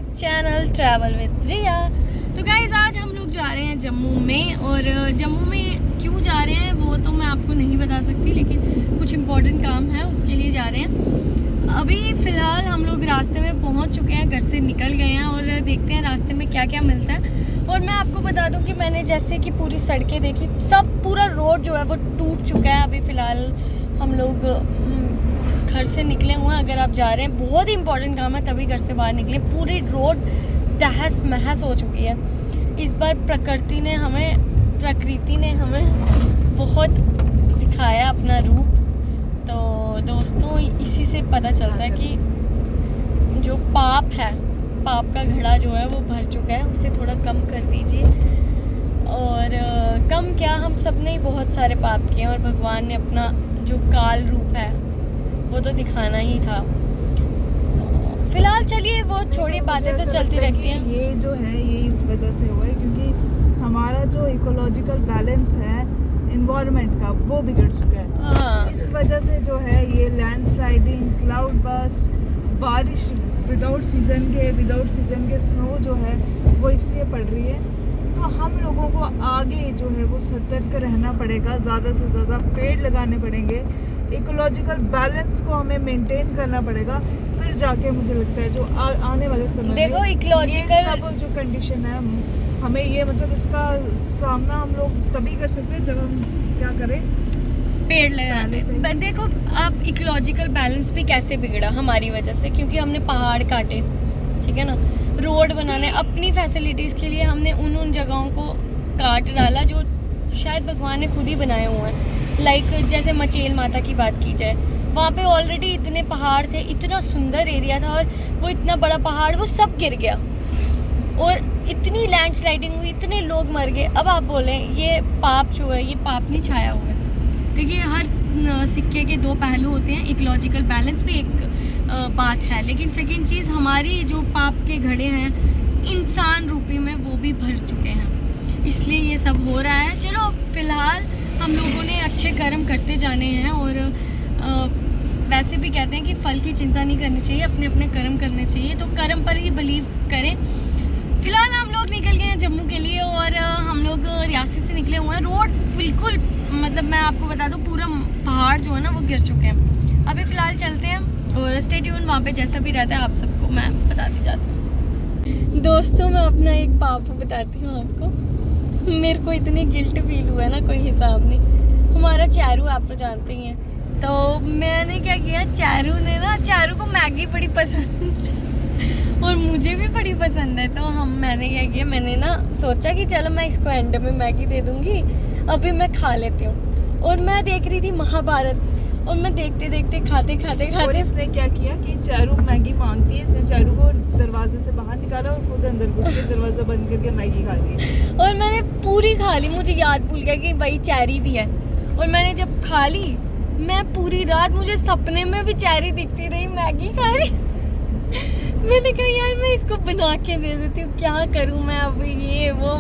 Channel travel with रिया। तो guys आज हम लोग जा रहे हैं जम्मू में, और जम्मू में क्यों जा रहे हैं वो तो मैं आपको नहीं बता सकती, लेकिन कुछ इम्पोर्टेंट काम है उसके लिए जा रहे हैं। अभी फ़िलहाल हम लोग रास्ते में पहुंच चुके हैं, घर से निकल गए हैं और देखते हैं रास्ते में क्या क्या मिलता है। और मैं आपको बता दूं कि मैंने जैसे कि पूरी सड़कें देखी, सब पूरा रोड जो है वो टूट चुका है। अभी फ़िलहाल हम लोग घर से निकले हुए हैं। अगर आप जा रहे हैं, बहुत ही इंपॉर्टेंट काम है तभी घर से बाहर निकले। पूरी रोड तहस महस हो चुकी है। इस बार प्रकृति ने हमें बहुत दिखाया अपना रूप। तो दोस्तों इसी से पता चलता है कि जो पाप है, पाप का घड़ा जो है वो भर चुका है, उसे थोड़ा कम कर दीजिए। और कम क्या, हम सब ने ही बहुत सारे पाप किए और भगवान ने अपना जो काल रूप है वो तो दिखाना ही था। फिलहाल चलिए वो छोड़ी बातें तो चलती रहती हैं। ये जो है ये इस वजह से हुआ है क्योंकि हमारा जो इकोलॉजिकल बैलेंस है एनवायरनमेंट का वो बिगड़ चुका है। हाँ। इस वजह से जो है ये लैंडस्लाइडिंग, क्लाउड बस्ट, बारिश विदाउट सीजन के स्नो जो है वो इसलिए पड़ रही है। तो हम लोगों को आगे जो है वो सतर्क रहना पड़ेगा, ज़्यादा से ज़्यादा पेड़ लगाने पड़ेंगे, इकोलॉजिकल बैलेंस को हमें मेंटेन करना पड़ेगा। फिर जाके मुझे लगता है जो आने वाले समय देखो में इकोलॉजिकल सब जो कंडीशन है हमें ये मतलब इसका सामना हम लोग तभी कर सकते हैं जब हम क्या करें, पेड़ लगाने। देखो अब इकोलॉजिकल बैलेंस भी कैसे बिगड़ा हमारी वजह से, क्योंकि हमने पहाड़ काटे, ठीक है ना। रोड बनाने अपनी फैसिलिटीज़ के लिए हमने उन जगहों को काट डाला जो शायद भगवान ने खुद ही बनाए हुए हैं। लाइक जैसे मचेल माता की बात की जाए, वहाँ पे ऑलरेडी इतने पहाड़ थे, इतना सुंदर एरिया था, और वो इतना बड़ा पहाड़ वो सब गिर गया और इतनी लैंडस्लाइडिंग हुई, इतने लोग मर गए। अब आप बोलें ये पाप जो है, ये पाप नहीं छाया हुआ है। देखिए हर सिक्के के दो पहलू होते हैं, इकोलॉजिकल बैलेंस भी एक बात है, लेकिन सेकेंड चीज़ हमारी जो पाप के घड़े हैं इंसान रूपी में वो भी भर चुके हैं, इसलिए ये सब हो रहा है। चलो फिलहाल हम लोगों ने अच्छे कर्म करते जाने हैं, और वैसे भी कहते हैं कि फल की चिंता नहीं करनी चाहिए, अपने अपने कर्म करने चाहिए, तो कर्म पर ही बिलीव करें। फिलहाल हम लोग निकल गए हैं जम्मू के लिए, और हम लोग रियासी से निकले हुए हैं। रोड बिल्कुल मतलब मैं आपको बता दूं पूरा पहाड़ जो है ना वो गिर चुके हैं। अभी फ़िलहाल चलते हैं और स्टे ट्यून, वहाँ पे जैसा भी रहता है आप सबको मैं बताती जाती हूँ। दोस्तों मैं अपना एक पाप बताती हूँ आपको। मेरे को इतनी गिल्ट फील हुआ है ना, कोई हिसाब नहीं। हमारा चारू आप तो जानते ही हैं, तो मैंने क्या किया, चारू को मैगी बड़ी पसंद और मुझे भी बड़ी पसंद है। तो मैंने क्या किया, मैंने ना सोचा कि चलो मैं इसको एंड में मैगी दे दूँगी, अभी मैं खा लेती हूँ। और मैं देख रही थी महाभारत, और मैं देखते खाते और इसने क्या किया कि चारू मैगी मांगती है, इसने चारू को दरवाजे से बाहर निकाला और खुद अंदर घुस के दरवाजा बंद करके मैगी खा ली। और मैंने पूरी खा ली, मुझे याद भूल गया कि भाई चेरी भी है। और मैंने जब खा ली, मैं पूरी रात मुझे सपने में भी चेरी दिखती रही, मैगी खा रही। मैंने कहा यार मैं इसको बना के दे देती हूँ, क्या करूँ मैं अब ये वो।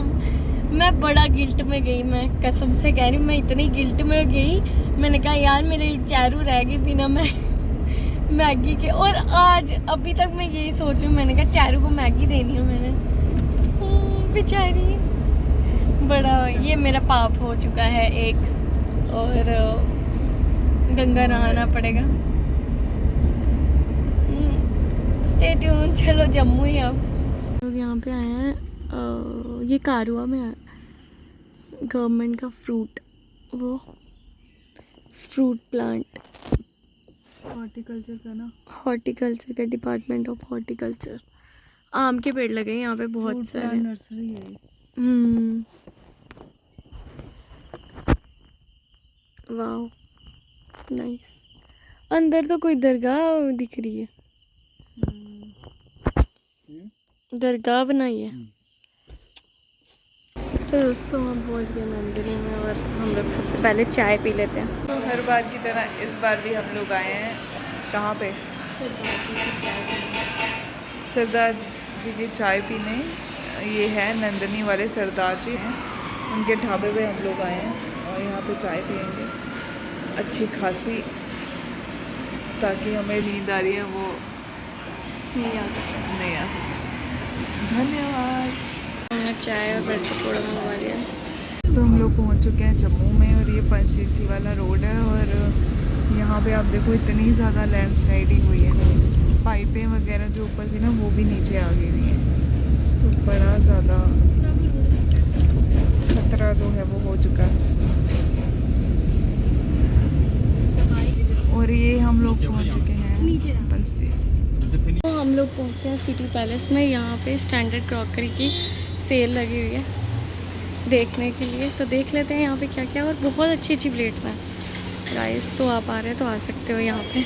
मैं बड़ा गिल्ट में गई, मैं कसम से कह रही हूँ, मैं इतनी गिल्ट में गई। मैंने कहा यार मेरे चारू रह गई बिना मैगी के। और आज अभी तक मैं यही सोच रही हूँ, मैंने कहा चारू को मैगी देनी है मैंने, बेचारी। बड़ा ये मेरा पाप हो चुका है एक, और गंगा नहाना पड़ेगा। स्टे ट्यून, चलो जम्मू ही अब लोग यहाँ पे आए हैं। ये कारुआ में है गवर्नमेंट का वो फ्रूट प्लांट, हॉर्टिकल्चर का डिपार्टमेंट ऑफ हॉर्टिकल्चर। आम के पेड़ लगे हैं यहाँ पे बहुत सारे। नर्सरी है। Wow nice. अंदर तो कोई दरगाह दिख रही है, दरगाह बनाई है। तो दोस्तों हम पहुँच गए नंदिनी में, और हम लोग सबसे पहले चाय पी लेते हैं। तो हर बार की तरह इस बार भी हम लोग आए हैं कहाँ पे, सरदार जी की चाय पीने। ये है नंदिनी वाले सरदार जी हैं, उनके ढाबे पे हम लोग आए हैं और यहाँ पे चाय पियेंगे अच्छी खासी, ताकि हमें नींद आ रही है वो नहीं आ सकती। धन्यवाद। हमने चाय और ब्रेड पकौड़ा मंगवा लिया। तो हम लोग पहुंच चुके हैं जम्मू में और ये पंचतीर्थी वाला रोड है और यहाँ पे आप देखो इतनी ज़्यादा लैंडस्लाइडिंग हुई है, पाइपें वगैरह जो ऊपर थी ना वो भी नीचे आ गई हुई हैं, तो बड़ा ज़्यादा खतरा जो है वो हो चुका है। और ये हम लोग पहुंच चुके हैं पंचतीर्थ। तो हम लोग पहुँचे हैं सिटी पैलेस में। यहाँ पे स्टैंडर्ड क्रॉकरी की सेल लगी हुई है देखने के लिए, तो देख लेते हैं यहाँ पे क्या क्या। और बहुत अच्छी अच्छी प्लेट्स हैं गाइस, तो आप आ रहे हैं तो आ सकते हो यहाँ पे।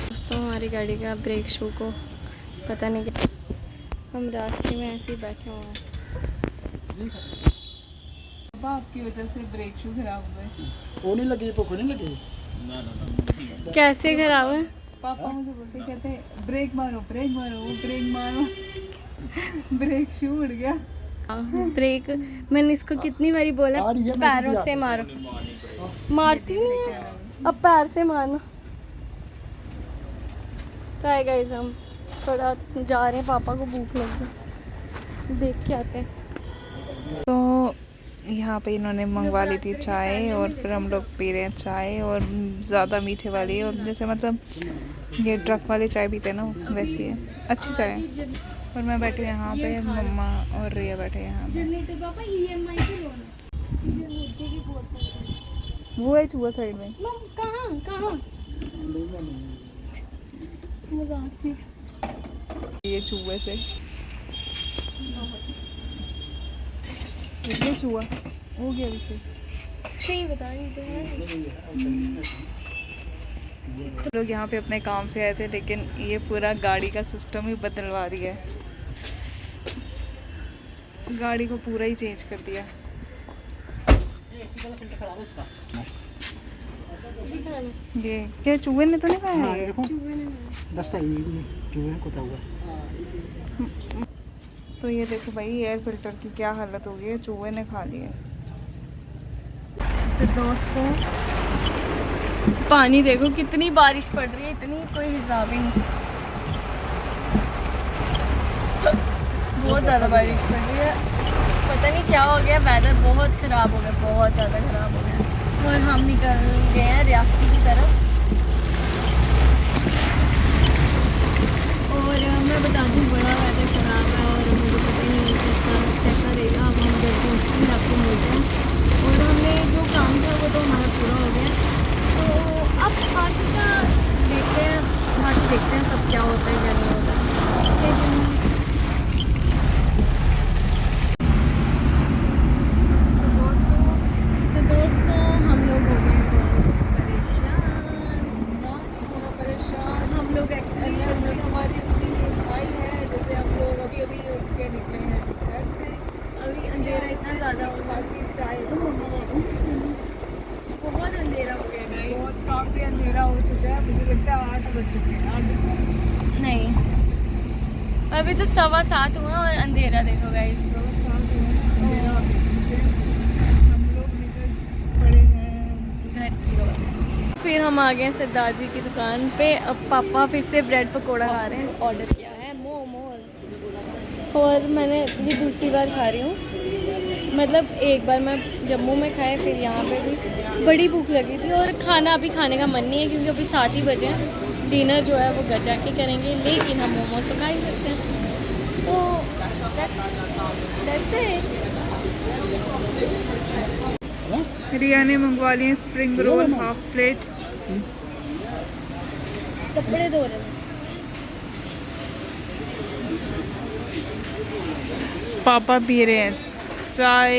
दोस्तों हमारी गाड़ी का ब्रेक शू को पता नहीं क्या, हम रास्ते में ऐसे ही बैठे हुए हैं। पापा आपकी वजह से ब्रेक शू खराब हुए। वो नहीं लगी तो नहीं लगी। कैसे खराब है? पापा मुझे बोलते कहते ब्रेक मारो ब्रेक मारो, वो ब्रेक मारो ब्रेक शू उड़ गया। ब्रेक मैंने इसको कितनी बारी बोला पैरों से मारो, मारती नहीं है, अब पैर से मारना। तो है गाइस, हम थोड़ा जा रहे हैं, पापा को भूख लगी, देख के आते हैं। तो यहाँ पे इन्होंने मंगवा ली थी चाय और फिर हम लोग पी रहे हैं चाय, और ज़्यादा मीठे वाली, और जैसे मतलब ये ट्रक वाली चाय पीते हैं ना वैसी है, अच्छी चाय है। और मैं बैठी यहाँ पे, मम्मा और रिया बैठे यहाँ पे। वो है चूहा साइड में। कहाँ कहाँ मजाक नहीं। ये चूहे से ये चूहा हो गया पीछे। सही बता रही तो लोग यहाँ पे अपने काम से आए थे, लेकिन ये पूरा गाड़ी का सिस्टम ही बदलवा दिया है, गाड़ी को पूरा ही चेंज कर दिया। ये क्या चूहे ने तो नहीं खाया है? देखो 10टा चूहे को हुआ। तो ये देखो भाई एयर फिल्टर की क्या हालत हो गई है, चूहे ने खा लिया। तो दोस्तों पानी देखो, कितनी बारिश पड़ रही है, इतनी कोई हिसाब ही नहीं। बहुत ज़्यादा बारिश पड़ रही है, पता नहीं क्या हो गया, वेदर बहुत ख़राब हो गया, बहुत ज़्यादा ख़राब हो गया। और हम निकल गए हैं रियासी की तरफ। और मैं बता दूँ बड़ा वेदर ख़राब है और मुझे पता ही नहीं कैसा रहेगा। अब हम घर पहुँचते हैं, आपको मिलते हैं। और हमने जो काम था वो तो हमारा पूरा हो गया, तो अब बाकी का देखते हैं, बाकी देखते हैं सब क्या होता है क्या नहीं होता है। तो दोस्तों हम लोग हो गए परेशान। हम लोग एक्चुअली हमारी भाई है, जैसे हम लोग अभी अभी उठ के निकले हैं घर से, अभी अंधेरा इतना ज़्यादा हो गया, चाय बहुत अंधेरा हो गया गाइस। बहुत काफ़ी अंधेरा हो चुका है, मुझे लगता है 8 बज चुके हैं। 8 बजे नहीं, अभी तो 7:15 हुआ और अंधेरा देखो गाइस। हम लोग निकल पड़े हैं घर की ओर। फिर हम आ गए सरदार जी की दुकान पे। अब पापा फिर से ब्रेड पकोड़ा खा रहे हैं, ऑर्डर किया है मोमोज, और मैंने ये दूसरी बार खा रही हूँ। मतलब एक बार मैं जम्मू में खाए, फिर यहाँ पे भी बड़ी भूख लगी थी और खाना अभी खाने का मन नहीं है, क्योंकि अभी 7 ही बजे हैं। डिनर जो है वो घर जाके करेंगे, लेकिन हम मोमोज तो खा ही सकते हैं। तो that's it। रिया ने मंगवा लिए स्प्रिंग रोल हाफ प्लेट। कपड़े धो रहे हैं। पापा पी रहे हैं चाय,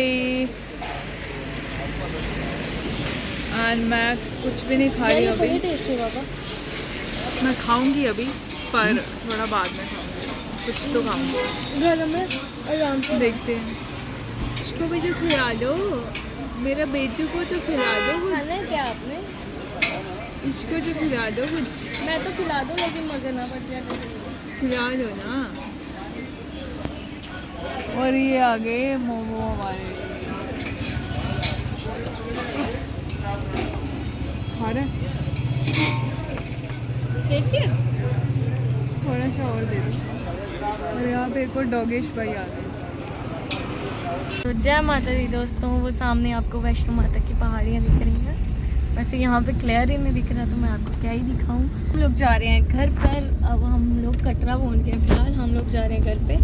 और मैं कुछ भी नहीं खा रही ये अभी। बड़ी टेस्टी पापा। मैं खाऊंगी अभी, पर थोड़ा बाद में खाऊंगी, कुछ तो खाऊंगी। घर में आराम से देखते हैं। इसको भी तो खिला दो, मेरा बेटू को तो खिला दो कुछ। खाना है क्या आपने? इसको तो खिला दो कुछ, मैं तो खिला दूँ, लेकिन मगर ना बच जाए। खिला दो ना। और ये आ गए मोमो हमारे, खा रहे टेस्टी है। थोड़ा सा और दे दो। और यहाँ पे एक और डॉगेश भाई आ गए। तो जय माता दी दोस्तों, वो सामने आपको वैष्णो माता की पहाड़ियाँ दिख रही हैं। वैसे यहाँ पे क्लियर ही नहीं दिख रहा तो मैं आपको क्या ही दिखाऊं। हम लोग जा रहे हैं घर पर। अब हम लोग कटरा पहुँच गए, फिलहाल हम लोग जा रहे हैं घर पे।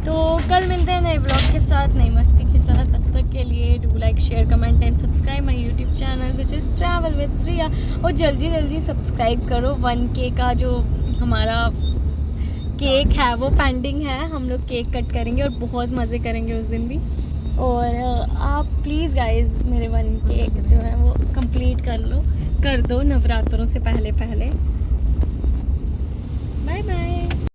तो कल मिलते हैं नए ब्लॉग के साथ, नई मस्ती के साथ। तब तक के लिए do like, share, comment and subscribe my YouTube channel which is travel with Riya. और जल्दी जल्दी सब्सक्राइब करो। 1K का जो हमारा केक है वो पेंडिंग है। हम लोग केक कट करेंगे और बहुत मज़े करेंगे उस दिन भी। और आप प्लीज़ गाइस मेरे 1K जो है वो कंप्लीट कर दो नवरात्रों से पहले। Bye bye.